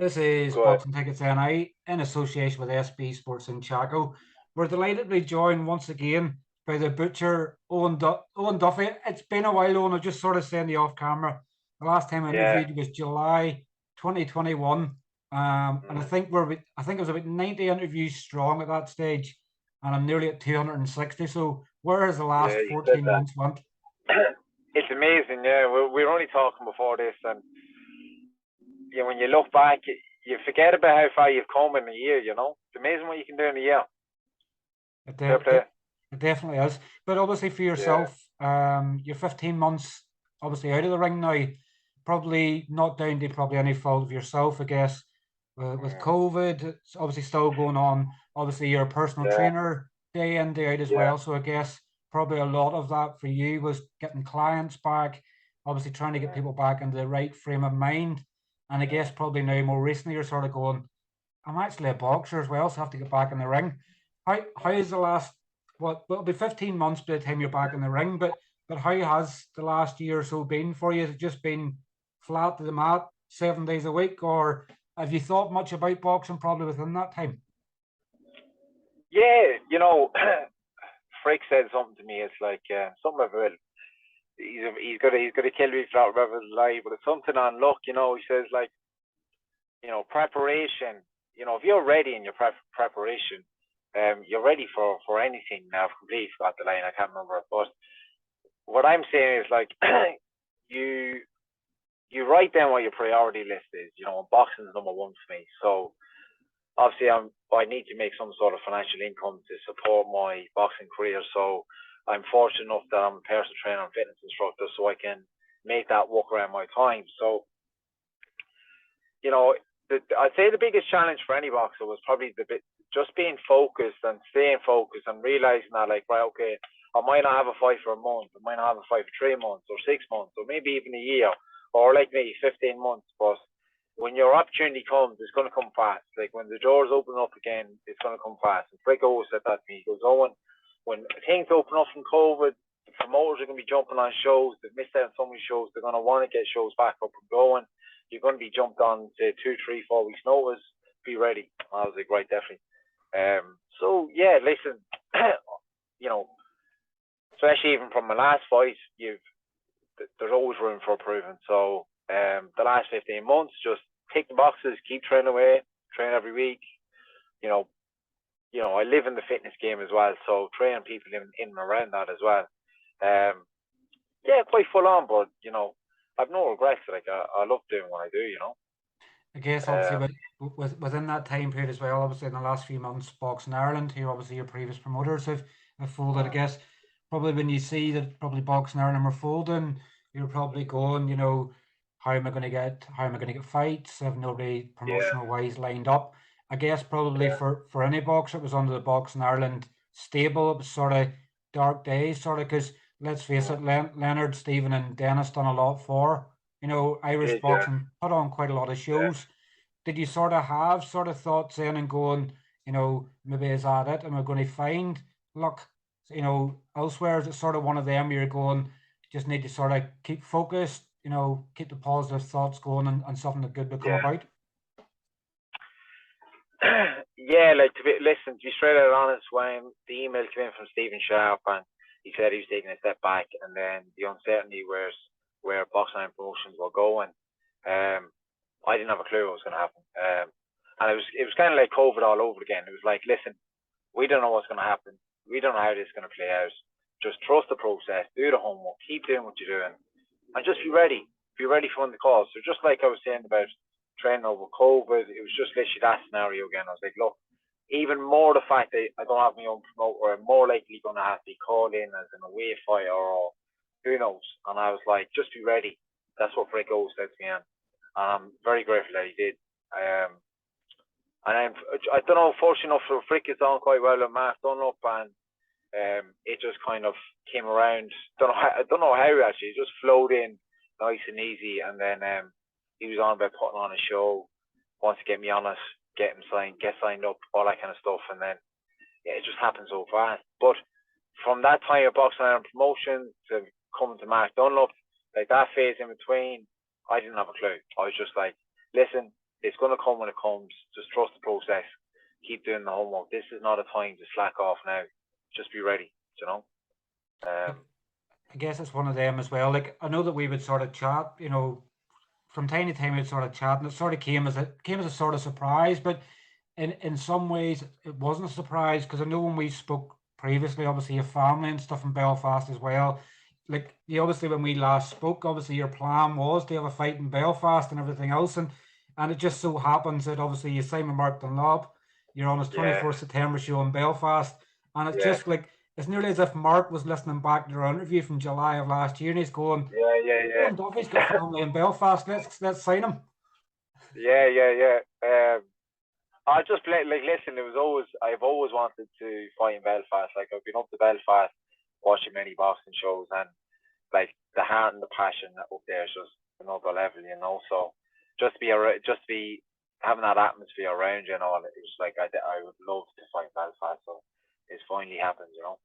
This is Go ahead. Boxing Tickets NI in association with SB Sports in Chaco. We're delighted to be joined once again by the butcher, Owen Duffy. It's been a while, Owen. I just sort of saying you off camera. The last time I Yeah. interviewed was July 2021. And I think it was about 90 interviews strong at that stage, and I'm nearly at 260. So where has the last Yeah, you said 14 that. months went? It's amazing, yeah. We were only talking before this, and when you look back, you forget about how far you've come in a year. It's amazing what you can do in a year. Fair play. It definitely is. But obviously for Yeah. yourself, you're 15 months obviously out of the ring now. Probably not down to probably any fault of yourself, I guess. With COVID, it's obviously still going on. Obviously, you're a personal Yeah. trainer day in, day out as Yeah. well. So I guess probably a lot of that for you was getting clients back, obviously trying to get people back into the right frame of mind. And I guess probably now more recently you're sort of going, I'm actually a boxer as well, so I have to get back in the ring. How is the last it'll be 15 months by the time you're back in the ring, but how has the last year or so been for you? Has it just been flat to the mat 7 days a week, or have you thought much about boxing probably within that time? Yeah, Frick said something to me. It's like something about he's gonna kill me for that rather lie, but it's something on luck. He says like preparation. If you're ready in your preparation, you're ready for anything. Now I've completely forgot the line. I can't remember it, but what I'm saying is like you write down what your priority list is. Boxing is number one for me. So obviously I need to make some sort of financial income to support my boxing career. So I'm fortunate enough that I'm a personal trainer and fitness instructor, so I can make that work around my time. So I'd say the biggest challenge for any boxer was probably just being focused and staying focused and realizing that, like, right, okay, I might not have a fight for a month, I might not have a fight for 3 months or 6 months or maybe even a year or like me, 15 months. But when your opportunity comes, it's going to come fast. Like when the doors open up again, it's going to come fast. And Frick always said that to me. He goes, Owen, when things open up from COVID, the promoters are going to be jumping on shows. They've missed out on so many shows. They're going to want to get shows back up and going. You're going to be jumped on to 2, 3, 4 weeks notice. Be ready. I was like, right, definitely. So yeah, listen, especially even from my last fight, there's always room for improvement. So the last 15 months, just tick the boxes, keep training away, train every week. I live in the fitness game as well, so training people in and around that as well. Yeah, quite full on, but I've no regrets. Like I love doing what I do. I guess obviously within that time period as well, obviously in the last few months, Boxing Ireland, who obviously your previous promoters have folded, I guess probably when you see that probably Boxing Ireland were folding, you're probably going, how am I going to get fights? I have nobody promotional wise lined up. I guess probably for any boxer, it was under the Boxing Ireland stable. It was sort of dark days, sort of, because let's face it, Leonard, Stephen, and Dennis done a lot for Irish boxing, put on quite a lot of shows. Did you sort of have thoughts in and going, maybe is that it? Am I going to find luck, elsewhere? Is it sort of one of them you're going, just need to sort of keep focused, keep the positive thoughts going and something that good will come about? Yeah, like to be straight out honest, when the email came in from Stephen Sharp and he said he was taking a step back, and then the uncertainty where Boxing Ireland promotions were going, I didn't have a clue what was going to happen. And it was kind of like COVID all over again. It was like, listen, we don't know what's going to happen. We don't know how this is going to play out. Just trust the process, do the homework, keep doing what you're doing, and just be ready. Be ready for when the calls. So just like I was saying about training over COVID, it was just literally that scenario again. I was like, look, even more the fact that I don't have my own promoter, I'm more likely going to have to be called in as an away fighter or who knows. And I was like, just be ready. That's what Frick always said to me, and I'm very grateful that he did. And I don't know, fortunate enough for Frick, is on quite well with Mark Dunlop, and it just kind of came around. I don't know how actually. It just flowed in nice and easy, and then he was on about putting on a show, wants to get me on it, get signed up, all that kind of stuff, and then it just happened so fast. But from that time of Boxing Ireland promotion to coming to Mark Dunlop, like that phase in between, I didn't have a clue. I was just like, listen, it's going to come when it comes. Just trust the process. Keep doing the homework. This is not a time to slack off now. Just be ready, you know. I guess it's one of them as well. Like, I know that we would sort of chat, you know, from time to time we'd sort of chat, and it sort of came as a sort of surprise, but in some ways it wasn't a surprise, because I know when we spoke previously, obviously your family and stuff in Belfast as well. Like, you obviously, when we last spoke, obviously your plan was to have a fight in Belfast and everything else, and it just so happens that obviously you signed with Mark Dunlop, you're on his 24th September show in Belfast, and it's just like, it's nearly as if Mark was listening back to our interview from July of last year, and he's going, Owen Duffy's got family in Belfast, let's sign him. I just listen. I've always wanted to fight in Belfast. Like, I've been up to Belfast watching many boxing shows, and like the heart and the passion up there is just another level, you know. So just be having that atmosphere around you and all, it was like I would love to fight Belfast. So it's finally happened, you know.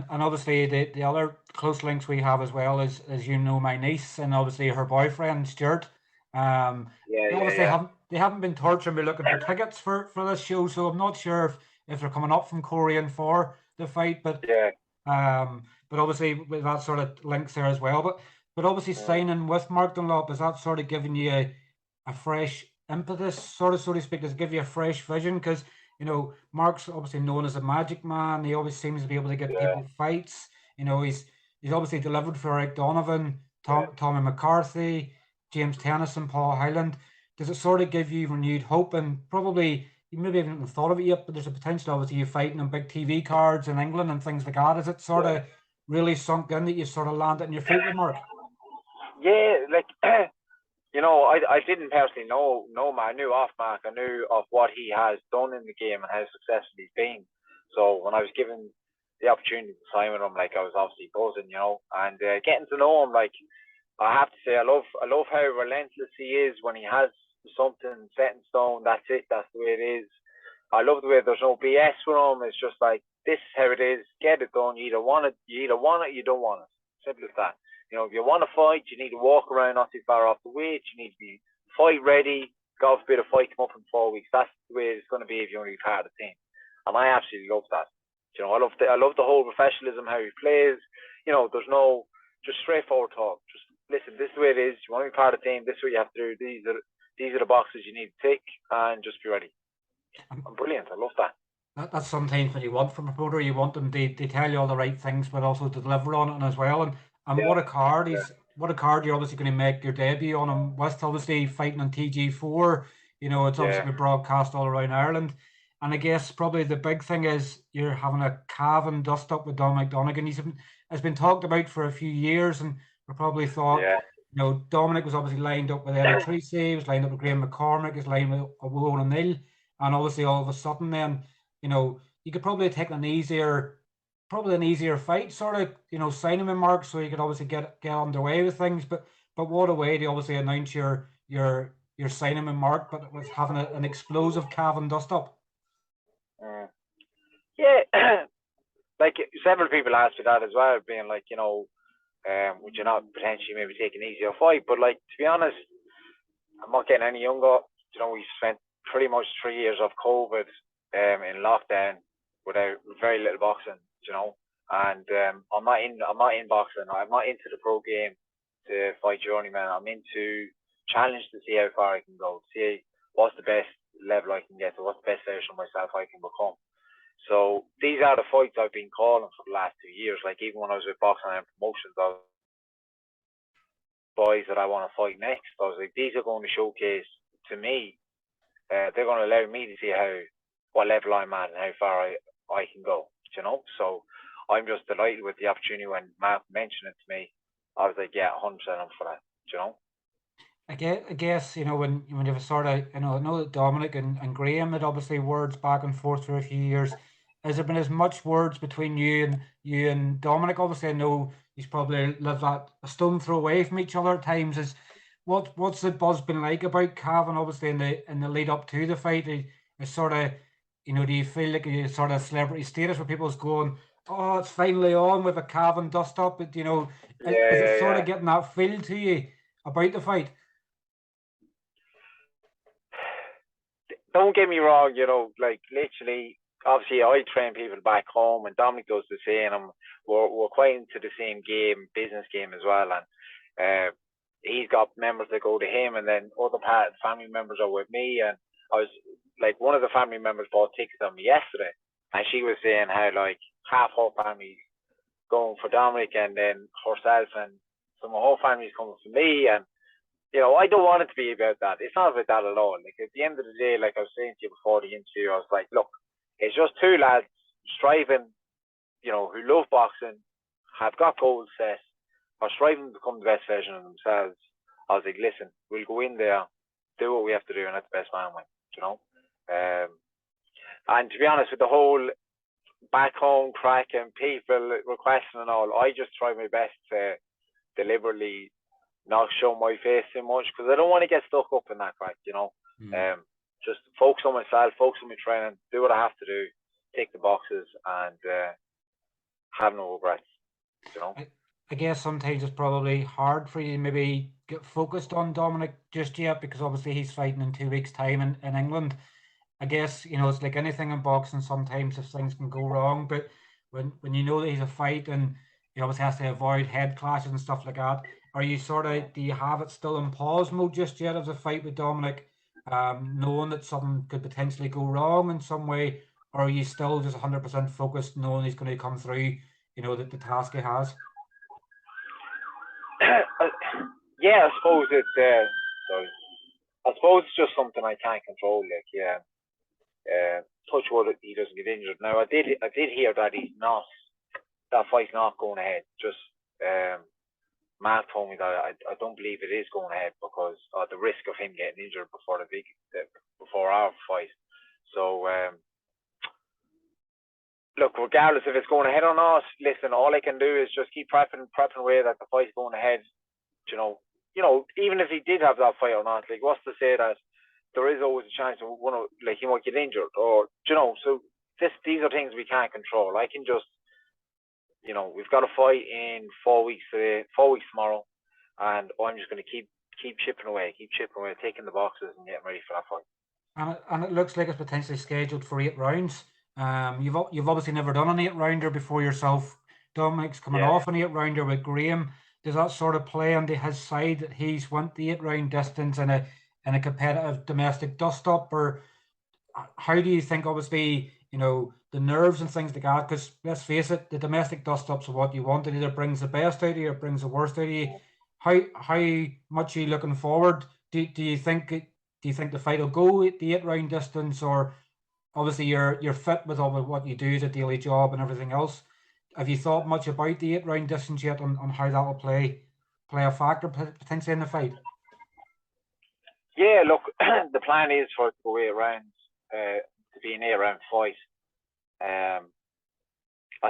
And obviously the other close links we have as well is, as you know, my niece and obviously her boyfriend Stuart. They haven't been torturing me looking for tickets for this show, so I'm not sure if they're coming up from Korean for the fight, but obviously with that sort of links there as well. But obviously signing with Mark Dunlop, is that sort of giving you a fresh impetus, sort of, so to speak? Does it give you a fresh vision? Because, you know, Mark's obviously known as a magic man. He always seems to be able to get people fights. You know, he's obviously delivered for Eric Donovan, Tommy McCarthy, James Tennyson, Paul Hyland. Does it sort of give you renewed hope? And probably, you maybe haven't thought of it yet, but there's a potential, obviously, you fighting on big TV cards in England and things like that. Is it sort of really sunk in that you sort of landed on your feet with Mark? Yeah, like, you know, I didn't personally know man. I knew of Mark. I knew of what he has done in the game and how successful he's been. So when I was given the opportunity to sign with him, like, I was obviously buzzing, you know, and getting to know him, like, I have to say, I love how relentless he is when he has something set in stone. That's it. That's the way it is. I love the way there's no BS with him. It's just like, this is how it is. Get it done. You either want it, you don't want it. Simple as that. You know, if you want to fight, you need to walk around not too far off the weight. You need to be fight ready. God forbid a fight come up in 4 weeks. That's the way it's going to be if you want to be part of the team. And I absolutely love that. You know, I love the whole professionalism, how he plays. You know, there's no just straightforward talk. Just listen, this is the way it is. You want to be part of the team. This is what you have to do. These are the boxes you need to tick, and just be ready. I'm brilliant. I love that. That's sometimes what you want from a promoter. You want them to tell you all the right things, but also to deliver on it as well. And what a card you're obviously going to make your debut on him with, obviously fighting on TG4. You know, it's obviously been broadcast all around Ireland. And I guess probably the big thing is you're having a calf and dust up with Dominic Donegan. Has been talked about for a few years, and we probably thought, you know, Dominic was obviously lined up with Eddie Tracy, he was lined up with Graham McCormick, he was lined with Owen O'Neill, and obviously all of a sudden then, you know, you could probably take an easier fight, sort of, you know, sign him in Mark, so you could obviously get underway with things. But what a way to obviously announce your signing in Mark, but with having an explosive calf and dust up. Like, several people asked me that as well, being like, you know, would you not potentially maybe take an easier fight? But like, to be honest, I'm not getting any younger. You know, we spent pretty much 3 years of COVID in lockdown without very little boxing, you know. And I'm not in boxing. I'm not into the pro game to fight journeyman. I'm into challenge to see how far I can go, see what's the best level I can get to, what's the best version of myself I can become. So these are the fights I've been calling for the last 2 years. Like, even when I was with Boxing and Promotions, I was boys that I want to fight next. I was like, these are going to showcase to me. They're going to allow me to see what level I'm at and how far I can go. You know, so I'm just delighted with the opportunity. When Mark mentioned it to me, I was like, yeah, 100% up for that. You know. I guess, you know, when you have sort of, you know, I know that Dominic and Graham had obviously words back and forth for a few years. Has there been as much words between you and Dominic? Obviously, I know he's probably lived that a stone throw away from each other at times. What's the buzz been like about Cavan? Obviously, in the lead up to the fight, is sort of, you know, do you feel like a sort of celebrity status where people's going, oh, it's finally on with a Cavan dust up? But, you know, is it sort of getting that feel to you about the fight? don't get me wrong, like literally, obviously I train people back home, and Dominic does the same. And we're quite into the same game, business game as well, and he's got members that go to him, and then other family members are with me. And I was like, one of the family members bought tickets on me yesterday, and she was saying how like half her family's going for Dominic, and then herself, and so my whole family's coming for me. And I don't want it to be about that. It's not about that at all. Like, at the end of the day, like I was saying to you before the interview, I was like, look, it's just two lads striving, who love boxing, have got goals set, are striving to become the best version of themselves. I was like, listen, we'll go in there, do what we have to do, and let the best man win, And to be honest, with the whole back home crack and people requesting and all, I just try my best to deliberately not show my face too much, because I don't want to get stuck up in that crack, just focus on myself, focus on my training, do what I have to do, tick the boxes, and have no regrets, I guess sometimes it's probably hard for you to maybe get focused on Dominic just yet, because obviously he's fighting in 2 weeks' time in England. I guess, it's like anything in boxing, sometimes if things can go wrong, but when you know that he's a fight and he obviously has to avoid head clashes and stuff like that, are you do you have it still in pause mode just yet as a fight with Dominic, knowing that something could potentially go wrong in some way, or are you still just 100% focused knowing he's going to come through, that the task he has? Yeah, I suppose it's sorry. I suppose it's just something I can't control. Like, yeah, touch wood, he doesn't get injured. Now, I did hear that that fight's not going ahead. Just Mark told me that I don't believe it is going ahead because of the risk of him getting injured before our fight. So look, regardless if it's going ahead or not, listen, all I can do is just keep prepping away that the fight's going ahead. Even if he did have that fight or not, like, what's to say that there is always a chance of he might get injured, or so these are things we can't control. I can just, we've got a fight in 4 weeks today, 4 weeks tomorrow, and I'm just going to keep chipping away, taking the boxes and getting ready for that fight. And it looks like it's potentially scheduled for 8 rounds. You've obviously never done an 8-rounder before yourself. Dominic's coming off an 8-rounder with Graham. Does that sort of play on his side that he's went the 8-round distance in a competitive domestic dust-up, or how do you think, obviously, the nerves and things like that? Because let's face it, the domestic dust-ups are what you want. It either brings the best out of you or brings the worst out of you. How much are you looking forward? Do you think the fight will go the 8-round distance, or obviously you're fit with all of what you do, the daily job and everything else? Have you thought much about the 8-round distance yet on how that will play a factor potentially in the fight? Yeah, look, the plan is for it to go 8 rounds, to be an 8-round fight. I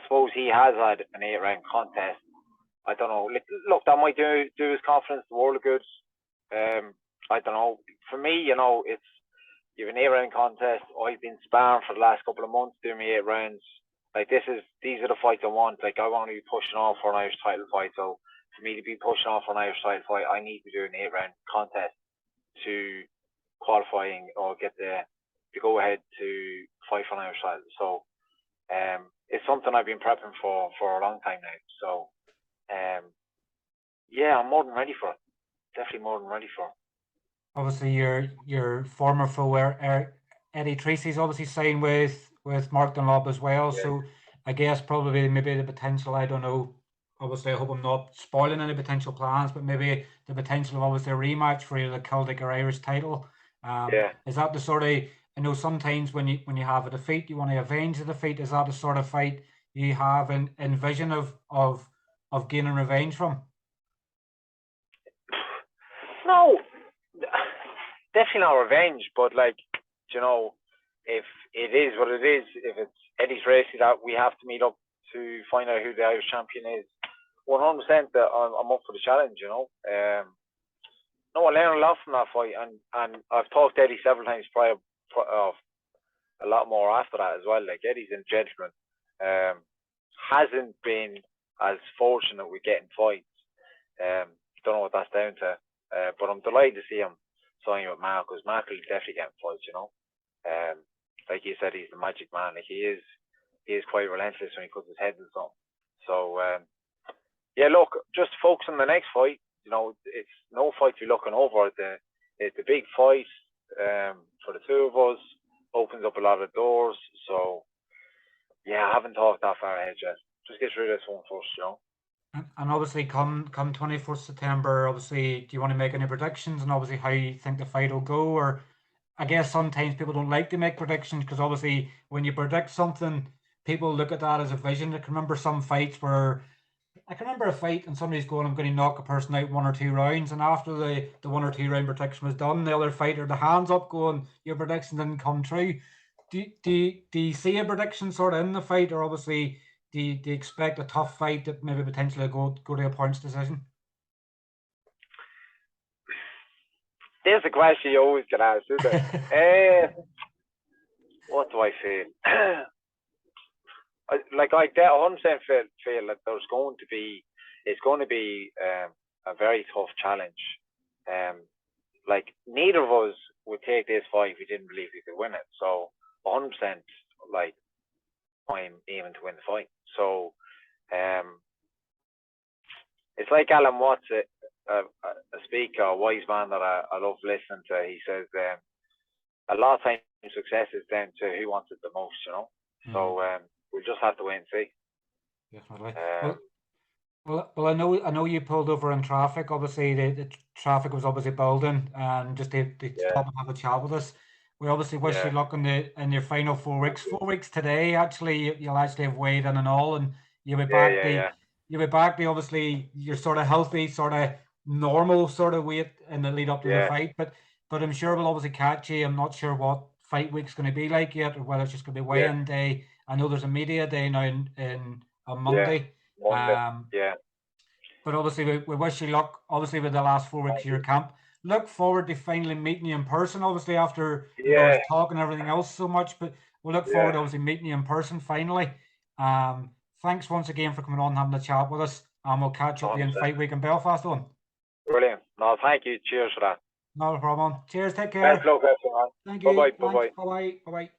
suppose he has had an 8-round contest. I don't know. Look, that might do his confidence the world of good. I don't know. For me, it's you have an 8-round contest. I've been sparring for the last couple of months doing my 8 rounds. Like, these are the fights I want. Like, I want to be pushing off for an Irish title fight. So for me to be pushing off for an Irish title fight, I need to do an 8-round contest to qualifying or get the go ahead to fight for an Irish title. So it's something I've been prepping for a long time now. So yeah, I'm more than ready for it. Definitely more than ready for it. Obviously, your former foe Eddie Tracy's obviously signed with Mark Dunlop as well. Yeah. So I guess probably maybe the potential, I don't know. Obviously, I hope I'm not spoiling any potential plans, but maybe the potential of obviously a rematch for either the Celtic or Irish title. Is that the sort of, I know sometimes when you have a defeat, you want to avenge the defeat. Is that the sort of fight you have in vision of gaining revenge from? No, definitely not revenge, but if it is what it is, if it's Eddie's race that we have to meet up to find out who the Irish champion is, 100% that I'm up for the challenge. No, I learned a lot from that fight, and I've talked to Eddie several times prior, a lot more after that as well. Like, Eddie's a gentleman, hasn't been as fortunate with getting fights. Don't know what that's down to, but I'm delighted to see him signing with Mark, because Mark will definitely get fights. Like you said, he's the magic man. Like he is quite relentless when he puts his head in something. So yeah, look, just focus on the next fight. You know, it's no fight to be looking over. It's a big fight for the two of us. Opens up a lot of doors. So yeah, I haven't thought that far ahead yet. Just get through this one first, you know. And obviously, come 21st September, obviously, do you want to make any predictions? And obviously, how you think the fight will go? Or I guess sometimes people don't like to make predictions because obviously, when you predict something, people look at that as a vision. I can remember some fights where I can remember a fight and somebody's going, I'm going to knock a person out 1 or 2 rounds. And after the 1 or 2 round prediction was done, the other fighter, the hands up going, your prediction didn't come true. Do you see a prediction sort of in the fight, or obviously do you expect a tough fight that maybe potentially go to a points decision? There's a question you always get asked, isn't it? What do I feel? I 100% feel that it's going to be a very tough challenge. Like neither of us would take this fight if we didn't believe we could win it. So 100%, like I'm aiming to win the fight. So it's like Alan Watts, a speaker, a wise man that I love listening to. He says a lot of times success is down to who wants it the most, you know. So we'll just have to wait and see. Definitely. Well, I know you pulled over in traffic. Obviously, the traffic was obviously building, and just to stop and have a chat with us. We obviously wish you luck in your final 4 weeks. 4 weeks today, actually, you'll actually have weighed in and all, and you'll be back. You'll be back to obviously your sort of healthy, sort of normal sort of weight in the lead up to the fight. But I'm sure we'll obviously catch you. I'm not sure what fight week's going to be like yet, or whether it's just going to be weigh-in day. I know there's a media day now on Monday. But obviously, we wish you luck, obviously, with the last 4 weeks of your camp. Look forward to finally meeting you in person, obviously, after us talking everything else so much. But we'll look forward to obviously meeting you in person finally. Thanks once again for coming on and having a chat with us. And we'll catch up in fight week in Belfast on. Brilliant. No, thank you. Cheers for that. No problem. Cheers. Take care. Best luck, everyone. Thank you. Bye-bye. Bye-bye. Bye-bye.